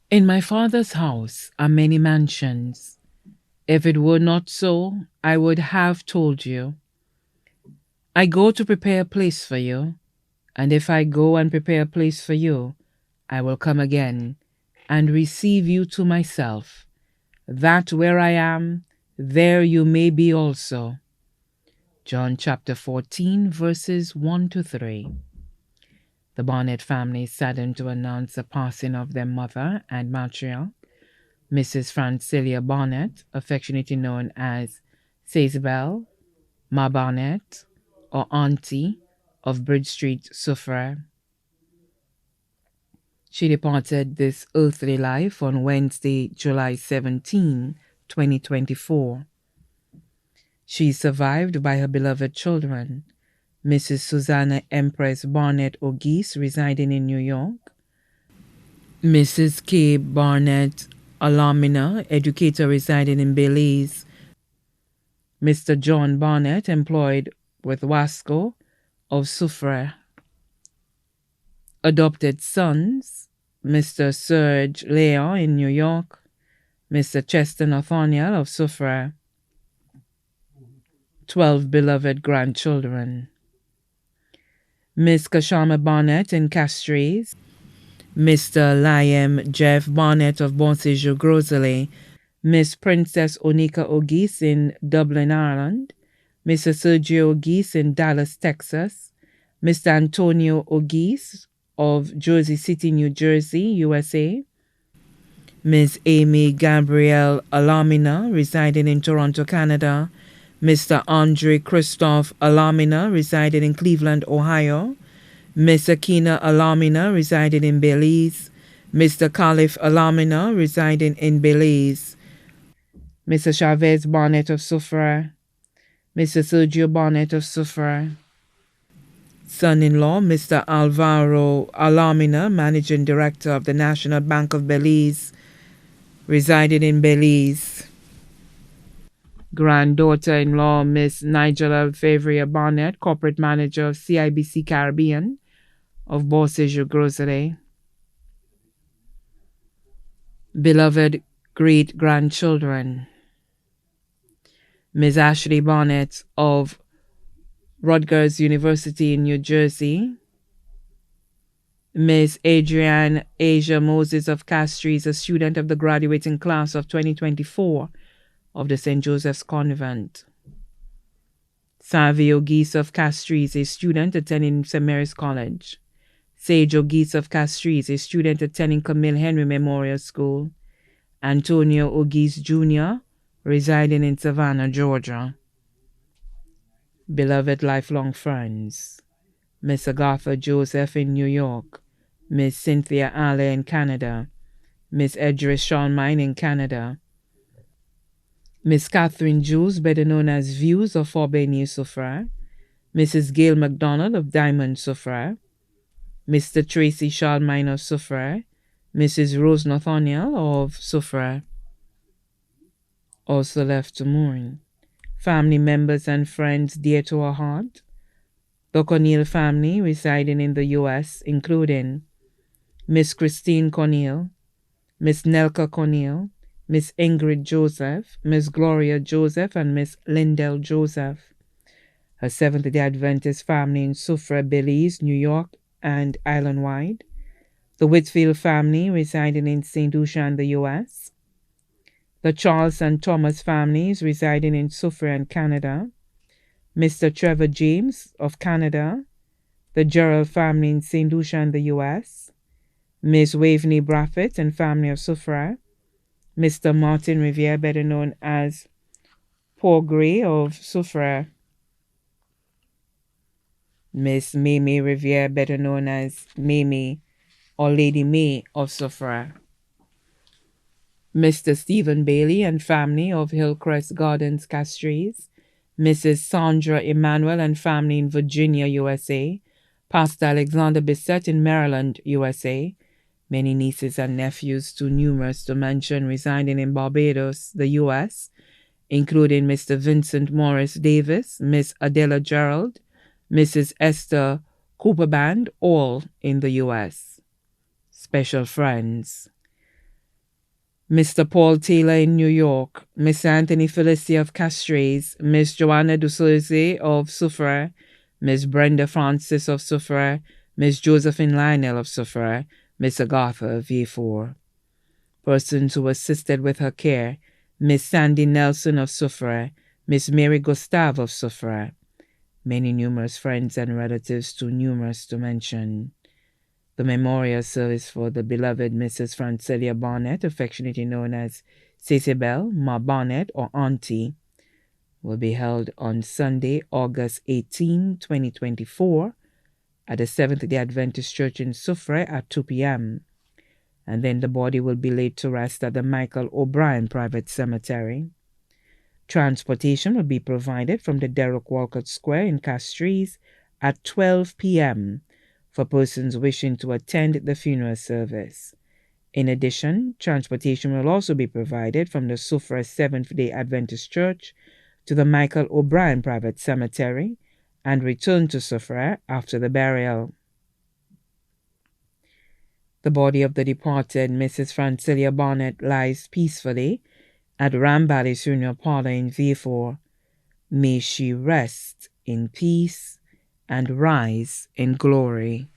In my Father's house are many mansions. If it were not so, I would have told you. I go to prepare a place for you, and if I go and prepare a place for you, I will come again and receive you to myself, that where I am, there you may be also. John chapter 14, verses 1 to 3. The Barnette family saddened to announce the passing of their mother and matriarch, Mrs. Francilia Barnette, affectionately known as Sazabel, Ma Barnette, or Auntie of Bridge Street, Soufriere. She departed this earthly life on Wednesday, July 17, 2024. She is survived by her beloved children, Mrs. Susanna Empress Barnette O'Geese, residing in New York, Mrs. K. Barnette Alamina, educator residing in Belize, Mr. John Barnette, employed with Wasco of Soufriere. Adopted sons, Mr. Serge Leon in New York, Mr. Chester Nathaniel of Soufriere. 12 beloved grandchildren. Miss Kashama Barnette in Castries, Mr. Liam Jeff Barnette of Bon Séjour Grosley, Miss Princess Onika O'Geese in Dublin, Ireland, Mr. Sergio O'Geese in Dallas, Texas, Mr. Antonio O'Geese of Jersey City, New Jersey, USA, Miss Amy Gabrielle Alamina, residing in Toronto, Canada, Mr. Andre Christophe Alamina, residing in Cleveland, Ohio, Miss Akina Alamina, residing in Belize, Mr. Khalif Alamina, residing in Belize, Mr. Chavez Barnette of Soufriere, Mr. Sergio Barnette of Soufriere, son-in-law, Mr. Alvaro Alamina, Managing Director of the National Bank of Belize, residing in Belize. Granddaughter-in-law, Miss Nigella Favria Barnette, Corporate Manager of CIBC Caribbean of Bon Séjour Grosley. Beloved great-grandchildren, Ms. Ashley Barnette of Rutgers University in New Jersey, Ms. Adrienne Asia Moses of Castries, a student of the graduating class of 2024 of the St. Joseph's Convent. Savio O'Geese of Castries, a student attending St. Mary's College. Sage O'Geese of Castries, a student attending Camille Henry Memorial School. Antonio O'Geese Jr., residing in Savannah, Georgia. Beloved lifelong friends, Miss Agatha Joseph in New York, Miss Cynthia Ale in Canada, Miss Edris Shawnmine in Canada, Miss Catherine Jules, better known as Views of Forbay Soufriere, Mrs. Gail MacDonald of Diamond Soufriere, Mr. Tracy Shawnmine of Soufriere, Mrs. Rose Nathaniel of Soufriere. Also left to mourn. Family members and friends dear to our heart. The Cornell family residing in the U.S., including Miss Christine Cornell, Miss Nelka Cornell, Miss Ingrid Joseph, Miss Gloria Joseph, and Miss Lindell Joseph. Her Seventh-day Adventist family in Soufriere, Belize, New York, and island-wide. The Whitfield family residing in St. Lucia in the U.S. The Charles and Thomas families residing in Soufriere and Canada. Mr. Trevor James of Canada. The Gerald family in St. Lucia in the U.S. Miss Waveney Braffett and family of Soufriere. Mr. Martin Riviere, better known as Paul Gray of Soufriere. Miss Mamie Riviere, better known as Mamie or Lady May of Soufriere. Mr. Stephen Bailey and family of Hillcrest Gardens, Castries. Mrs. Sandra Emanuel and family in Virginia, USA. Pastor Alexander Bissett in Maryland, USA. Many nieces and nephews, too numerous to mention, residing in Barbados, the U.S., including Mr. Vincent Morris Davis, Miss Adela Gerald, Mrs. Esther Cooperband, all in the U.S. Special friends, Mr. Paul Taylor in New York, Miss Anthony Felicia of Castries, Miss Joanna Dusouze of Soufrière, Miss Brenda Francis of Soufrière, Miss Josephine Lionel of Soufrière, Miss Agatha of V4. Persons who assisted with her care, Miss Sandy Nelson of Soufrière, Miss Mary Gustave of Soufrière. Many numerous friends and relatives, too numerous to mention. The memorial service for the beloved Mrs. Francilia Barnette, affectionately known as Cecibel, Ma Barnette, or Auntie, will be held on Sunday, August 18, 2024, at the Seventh-day Adventist Church in Soufrière at 2 p.m. And then the body will be laid to rest at the Michael O'Brien Private Cemetery. Transportation will be provided from the Derek Walcott Square in Castries at 12 p.m. for persons wishing to attend the funeral service. In addition, transportation will also be provided from the Soufrière Seventh-day Adventist Church to the Michael O'Brien Private Cemetery and return to Soufrière after the burial. The body of the departed Mrs. Francilia Barnette lies peacefully at Rambally's funeral parlor in V4. May she rest in peace and rise in glory.